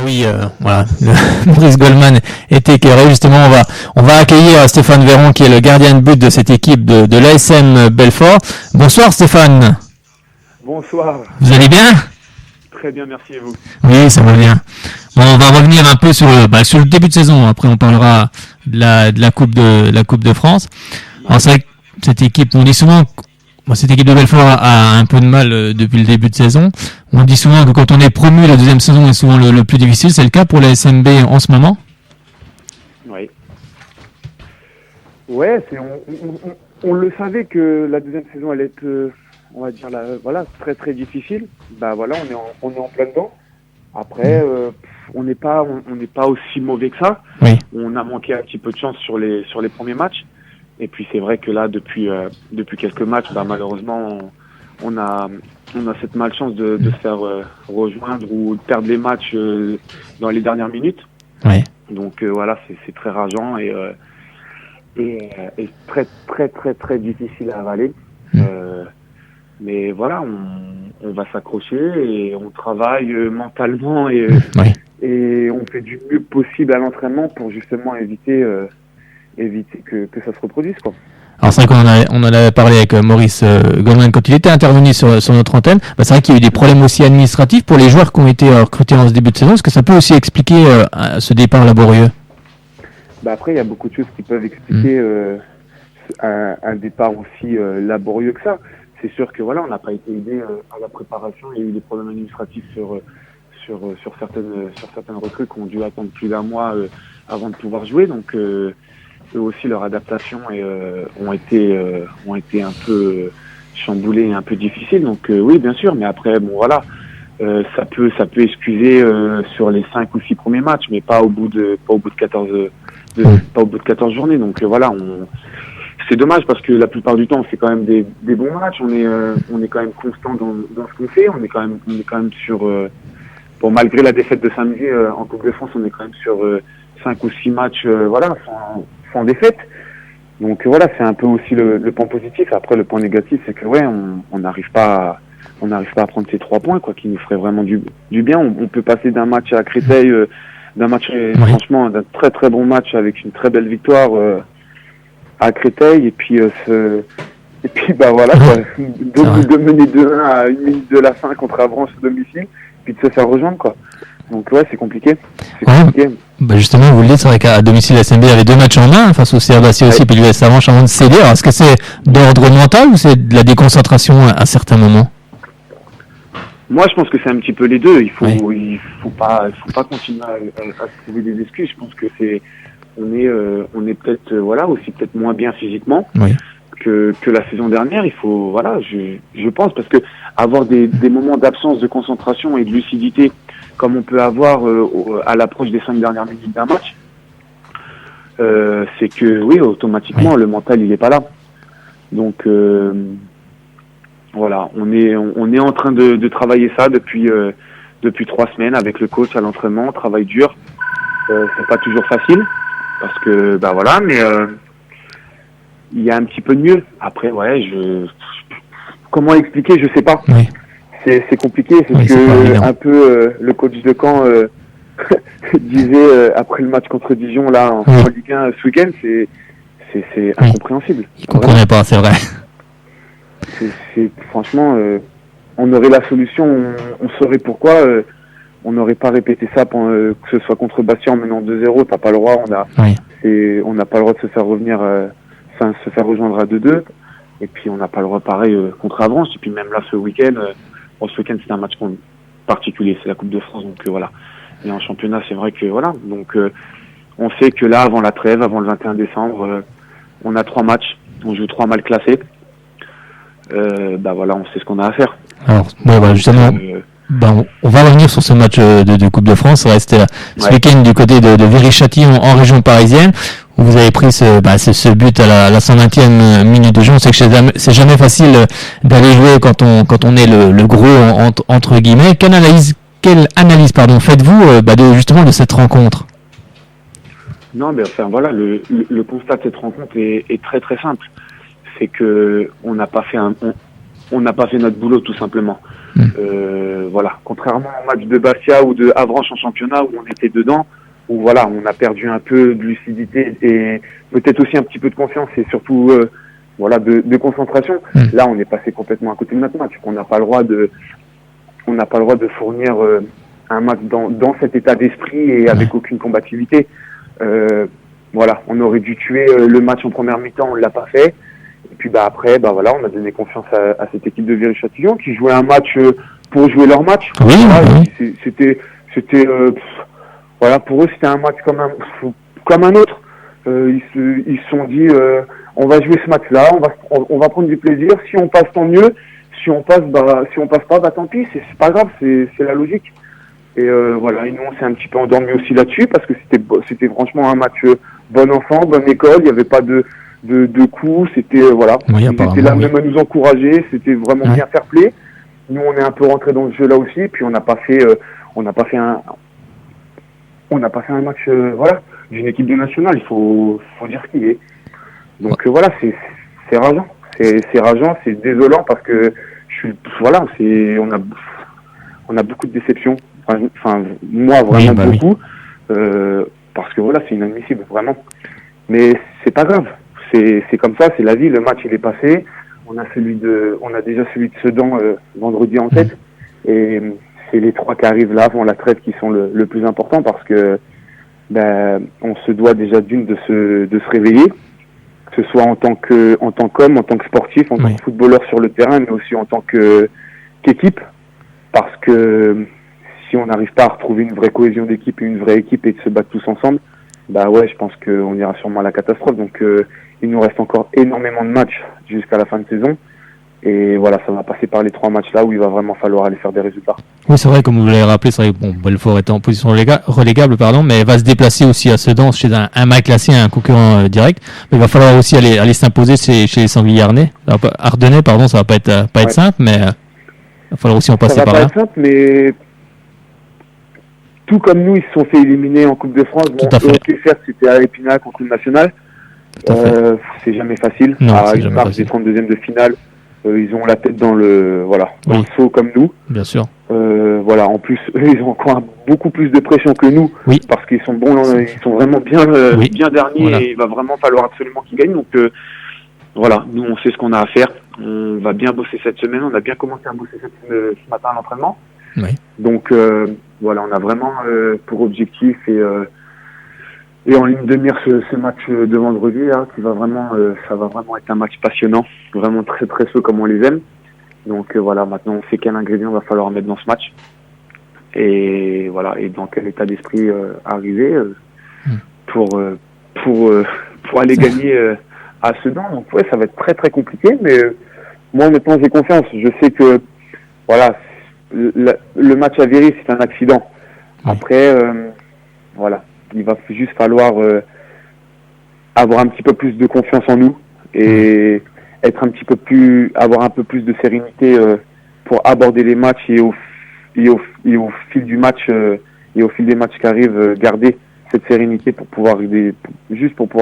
Oui, voilà, Maurice Goldman est écœuré. Justement, on va accueillir Stéphane Véron, qui est le gardien de but de cette équipe de l'ASM Belfort. Bonsoir Stéphane. Bonsoir. Vous allez bien? Très bien, merci et vous? Oui, ça va bien. Bon, on va revenir un peu sur le début de saison. Après, on parlera de la Coupe de France. Alors, c'est vrai que cette équipe, on dit souvent, cette équipe de Belfort a un peu de mal depuis le début de saison. On dit souvent que quand on est promu, la deuxième saison est souvent le plus difficile. C'est le cas pour la SMB en ce moment? Oui. Ouais, on le savait que la deuxième saison allait être, on va dire, très très difficile. Bah voilà, on est en plein dedans. Après, on n'est pas aussi mauvais que ça. Oui. On a manqué un petit peu de chance sur les premiers matchs. Et puis c'est vrai que là, depuis quelques matchs, bah malheureusement, on a cette malchance de se faire rejoindre ou de perdre les matchs dans les dernières minutes. Oui. Donc voilà, c'est très rageant et très très très très difficile à avaler. Mais voilà, on va s'accrocher et on travaille mentalement et on fait du mieux possible à l'entraînement pour justement éviter que ça se reproduise, quoi. Alors c'est vrai qu'on en avait parlé avec Maurice Goldman quand il était intervenu sur notre antenne. C'est vrai qu'il y a eu des problèmes aussi administratifs pour les joueurs qui ont été recrutés en ce début de saison. Est-ce que ça peut aussi expliquer ce départ laborieux? Après, il y a beaucoup de choses qui peuvent expliquer un départ aussi laborieux que ça. C'est sûr que voilà, on n'a pas été aidé à la préparation. Il y a eu des problèmes administratifs sur certaines recrues qui ont dû attendre plus d'1 mois avant de pouvoir jouer. Donc eux aussi, leur adaptation ont été un peu chamboulées et un peu difficiles. Donc oui, bien sûr. Mais après, bon voilà, ça peut excuser sur les 5 ou 6 premiers matchs, mais pas au bout de 14 journées. Donc voilà, c'est dommage parce que la plupart du temps, on fait quand même des bons matchs. On est quand même constant dans ce qu'on fait. On est quand même sur bon, malgré la défaite de samedi en Coupe de France, on est quand même sur 5 ou 6 matchs sans défaite. Donc voilà, c'est un peu aussi le point positif. Après, le point négatif, c'est que on n'arrive pas à prendre ces 3 points, quoi, qui nous ferait vraiment du bien. On peut passer d'un match à Créteil, franchement, d'un très très bon match avec une très belle victoire à Créteil, et puis bah voilà, quoi, de mener 2-1 à 1 minute de la fin contre Avranches à domicile, puis de se faire rejoindre, quoi. Donc ouais, c'est compliqué. Justement, vous le dites, c'est vrai qu'à domicile, la SMB avait 2 matchs en main, face au CRBC aussi, puis l'US Avranches avant de céder. Alors, est-ce que c'est d'ordre mental ou c'est de la déconcentration à certains moments? Moi, je pense que c'est un petit peu les deux. Il faut pas continuer à se trouver des excuses. Je pense que on est peut-être aussi peut-être moins bien physiquement que la saison dernière. Il faut je pense, parce que avoir des moments d'absence de concentration et de lucidité comme on peut avoir à l'approche des 5 dernières minutes d'un match, c'est que automatiquement le mental il est pas là. Donc voilà, on est en train de travailler ça depuis 3 semaines avec le coach à l'entraînement. On travaille dur. C'est pas toujours facile parce que mais il y a un petit peu de mieux. Après comment expliquer, je sais pas. C'est compliqué, parce que un peu le coach de camp disait après le match contre Dijon là en Ligue 1 ce week-end, c'est incompréhensible. Il comprenait pas, c'est vrai. Franchement, on aurait la solution, on saurait pourquoi. On n'aurait pas répété ça que ce soit contre Bastia en menant 2-0. T'as pas le droit, on n'a pas le droit de se faire se faire rejoindre à 2-2. Et puis on n'a pas le droit pareil contre Avranches. Et puis même là ce week-end c'était un match particulier, c'est la Coupe de France, donc voilà. Et en championnat, c'est vrai que voilà. Donc on sait que là, avant la trêve, avant le 21 décembre, on a 3 matchs, on joue 3 mal classés. On sait ce qu'on a à faire. Alors justement. On va revenir sur ce match de Coupe de France. Ça reste ce week-end du côté de Viry-Châtillon en région parisienne, où vous avez pris ce but à la 120e minute de jeu. On sait que c'est jamais facile d'aller jouer quand on est le gros entre guillemets. Quelle analyse faites-vous justement de cette rencontre? Non, mais le constat de cette rencontre est très très simple. C'est que on n'a pas fait on n'a pas fait notre boulot tout simplement. Voilà, contrairement au match de Bastia ou de Avranches en championnat où on était dedans, où voilà, on a perdu un peu de lucidité et peut-être aussi un petit peu de confiance et surtout voilà de concentration. Là, on est passé complètement à côté de notre match. On n'a pas le droit de fournir un match dans cet état d'esprit et avec aucune combativité. Voilà, on aurait dû tuer le match en première mi-temps, on l'a pas fait. Et puis après, voilà, on a donné confiance à cette équipe de Viry-Châtillon qui jouait un match pour jouer leur match. Oui, voilà, c'était voilà, pour eux c'était un match comme un autre. Ils se sont dit on va jouer ce match-là, on va prendre du plaisir. Si on passe, tant mieux. Si on passe pas, tant pis. C'est pas grave, c'est la logique. Et voilà, et nous on s'est un petit peu endormi aussi là-dessus parce que c'était franchement un match bon enfant, bonne école. Il n'y avait pas de coups. C'était voilà, ils étaient là même à nous encourager. C'était vraiment bien fair play. Nous on est un peu rentré dans ce jeu-là aussi. Puis on n'a pas fait un match voilà d'une équipe de nationale. Il faut dire ce qu'il est. Donc voilà, c'est rageant. C'est rageant, c'est désolant parce que on a beaucoup de déceptions. Enfin, moi vraiment beaucoup, parce que voilà, c'est inadmissible vraiment. Mais c'est pas grave, c'est comme ça, c'est la vie. Le match il est passé. On a déjà celui de Sedan vendredi en tête, et c'est les 3 qui arrivent là avant la trêve qui sont le plus important parce que on se doit déjà de se réveiller, que ce soit en tant qu'homme, en tant que sportif, en tant que footballeur sur le terrain, mais aussi en tant qu'équipe, parce que si on n'arrive pas à retrouver une vraie cohésion d'équipe et une vraie équipe et de se battre tous ensemble, je pense qu'on ira sûrement à la catastrophe. Donc il nous reste encore énormément de matchs jusqu'à la fin de saison. Et voilà, ça va passer par les 3 matchs là où il va vraiment falloir aller faire des résultats. Oui, c'est vrai, comme vous l'avez rappelé, c'est vrai que Belfort est en position relégable, mais elle va se déplacer aussi à Sedan chez un mal classé, un concurrent direct. Mais il va falloir aussi aller s'imposer chez les Sangliers-Ardennais. Ardennais, pardon, ça va pas être simple, mais il va falloir aussi en passer par là. Ça va pas être simple, mais tout comme nous, ils se sont fait éliminer en Coupe de France. Tout à fait. Certes, c'était à Épinal contre le National. C'est jamais facile. Non, à une marche des 32e de finale. Ils ont la tête dans le seau comme nous. Bien sûr. Voilà, en plus, eux, ils ont encore beaucoup plus de pression que nous, parce qu'ils sont bons, ils sont vraiment bien derniers, voilà. Et il va vraiment falloir absolument qu'ils gagnent. Donc voilà, nous on sait ce qu'on a à faire. On va bien bosser cette semaine. On a bien commencé à bosser ce matin à l'entraînement. Oui. Donc voilà, on a vraiment pour objectif et en ligne de mire ce match de vendredi là, qui va vraiment, ça va vraiment être un match passionnant, vraiment très très chaud comme on les aime. Donc voilà, maintenant on sait quel ingrédient va falloir mettre dans ce match et voilà, et dans quel état d'esprit arriver pour aller gagner à Sedan. Donc ouais, ça va être très très compliqué, mais moi honnêtement j'ai confiance. Je sais que voilà, le match à Viry c'est un accident. Après voilà, il va juste falloir avoir un petit peu plus de confiance en nous et avoir un peu plus de sérénité pour aborder les matchs et au fil du match et au fil des matchs qui arrivent, garder cette sérénité pour pouvoir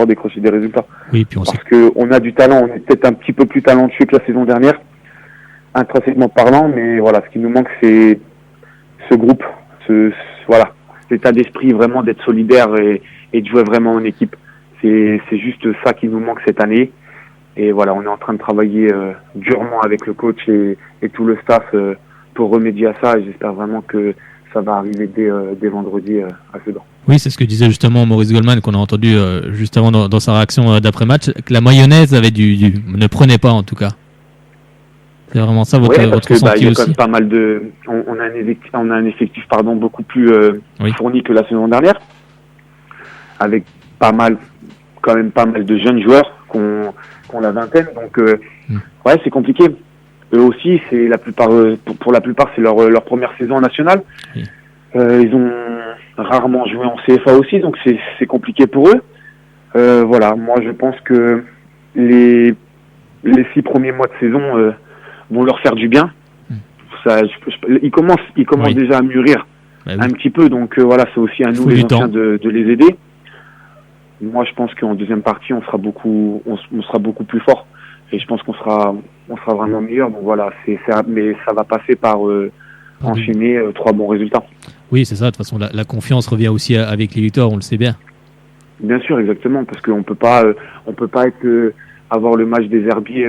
décrocher des résultats. Oui, puis parce que on a du talent, on est peut-être un petit peu plus talentueux que la saison dernière, intrinsèquement parlant, mais voilà, ce qui nous manque c'est ce groupe, voilà, cet état d'esprit vraiment d'être solidaire et de jouer vraiment en équipe. C'est juste ça qui nous manque cette année. Et voilà, on est en train de travailler durement avec le coach et tout le staff pour remédier à ça. Et j'espère vraiment que ça va arriver dès vendredi à Sedan. Oui, c'est ce que disait justement Maurice Goldman qu'on a entendu juste avant dans sa réaction d'après-match, que la mayonnaise avait ne prenait pas en tout cas. C'est vraiment ça votre ressenti aussi. Il y a quand même pas mal de, on a un effectif beaucoup plus fourni que la saison dernière, avec quand même pas mal de jeunes joueurs qu'on la vingtaine. Donc ouais, c'est compliqué. Eux aussi, c'est la plupart pour la plupart c'est leur première saison en nationale. Oui. Ils ont rarement joué en CFA aussi, donc c'est compliqué pour eux. Voilà, moi je pense que les 6 premiers mois de saison vont leur faire du bien. Ils commencent déjà à mûrir un petit peu, donc voilà, c'est aussi à nous les anciens de les aider. Moi, je pense qu'en deuxième partie, on sera beaucoup plus fort, et je pense qu'on sera on sera vraiment meilleur. Donc voilà, mais ça va passer par enchaîner 3 bons résultats. Oui, c'est ça. De toute façon, la confiance revient aussi avec les victoires, on le sait bien. Bien sûr, exactement, parce qu'on peut pas avoir le match des Herbiers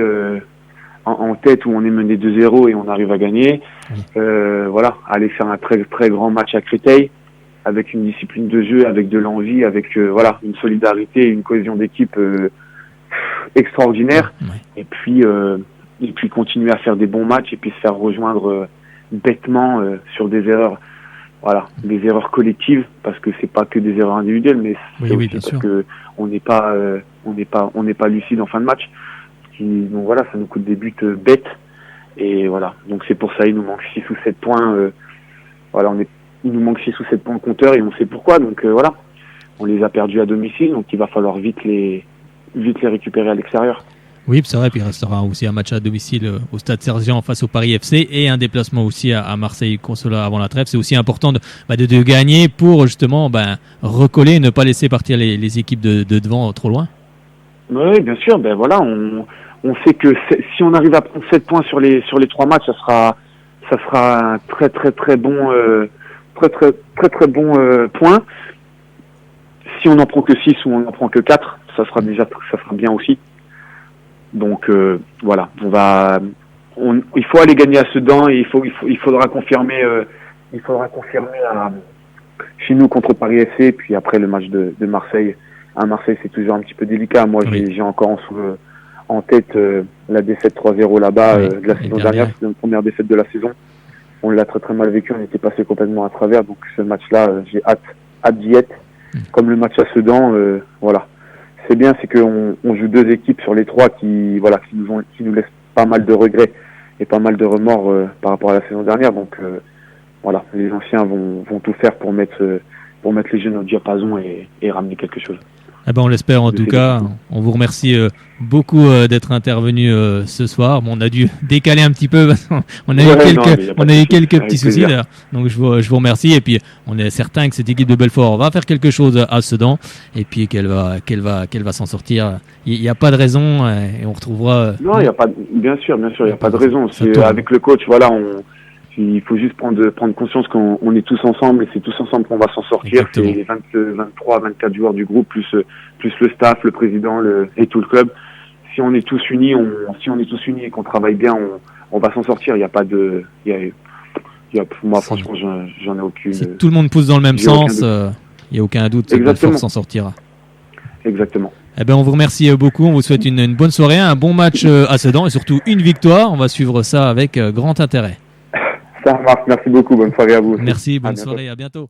en tête où on est mené 2-0 et on arrive à gagner. Oui. Voilà, aller faire un très très grand match à Créteil avec une discipline de jeu, avec de l'envie, avec voilà, une solidarité, une cohésion d'équipe extraordinaire. Oui. Et puis continuer à faire des bons matchs et puis se faire rejoindre bêtement sur des erreurs. Voilà, des erreurs collectives, parce que c'est pas que des erreurs individuelles, mais c'est aussi parce que on n'est pas lucide en fin de match. Donc voilà, ça nous coûte des buts bêtes. Et voilà, donc c'est pour ça il nous manque 6 ou 7 points. Voilà, il nous manque 6 ou 7 points de compteur et on sait pourquoi. Donc voilà, on les a perdus à domicile, donc il va falloir vite les récupérer à l'extérieur. Oui, c'est vrai, puis il restera aussi un match à domicile au Stade Sergent face au Paris FC et un déplacement aussi à Marseille Consolat avant la trêve. C'est aussi important de gagner pour justement recoller et ne pas laisser partir les équipes de devant trop loin. Oui, bien sûr. Ben voilà, on sait que si on arrive à prendre 7 points sur les 3 matchs, ça sera un très très très bon point. Si on n'en prend que 6 ou on n'en prend que 4, ça sera bien aussi. Donc voilà, il faut aller gagner à Sedan et il faudra confirmer chez nous contre Paris FC, puis après le match de Marseille. À Marseille, c'est toujours un petit peu délicat. Moi, j'ai encore en tête la défaite 3-0 là-bas de la saison dernière. C'était notre première défaite de la saison. On l'a très très mal vécu, on était passé complètement à travers. Donc ce match-là, j'ai hâte d'y être. Comme le match à Sedan, voilà. C'est bien, c'est qu'on joue 2 équipes sur les 3 qui nous laissent pas mal de regrets et pas mal de remords par rapport à la saison dernière. Donc voilà, les anciens vont tout faire pour mettre les jeunes au diapason et ramener quelque chose. Eh ben on l'espère en tout cas. On vous remercie beaucoup d'être intervenu ce soir. Bon, on a dû décaler un petit peu parce qu'on a eu quelques petits soucis là. Donc je vous remercie et puis on est certain que cette équipe de Belfort va faire quelque chose à Sedan et puis qu'elle va s'en sortir. Il n'y a pas de raison et on retrouvera. Non, il y a pas. Bien sûr, il n'y a pas de raison. C'est avec le coach, voilà, il faut juste prendre conscience qu'on est tous ensemble et c'est tous ensemble qu'on va s'en sortir. Exactement. C'est les 23, 24 joueurs du groupe plus le staff, le président et tout le club. Si on est tous unis, et qu'on travaille bien, on va s'en sortir. Il n'y a pas de, moi franchement, j'en ai aucune. Si tout le monde pousse dans le même sens, il n'y a aucun doute que Belfort s'en sortira. Exactement. Eh ben, on vous remercie beaucoup. On vous souhaite une bonne soirée, un bon match à Sedan et surtout une victoire. On va suivre ça avec grand intérêt. Ça marche, merci beaucoup, bonne soirée à vous aussi. Merci, bonne soirée, à bientôt.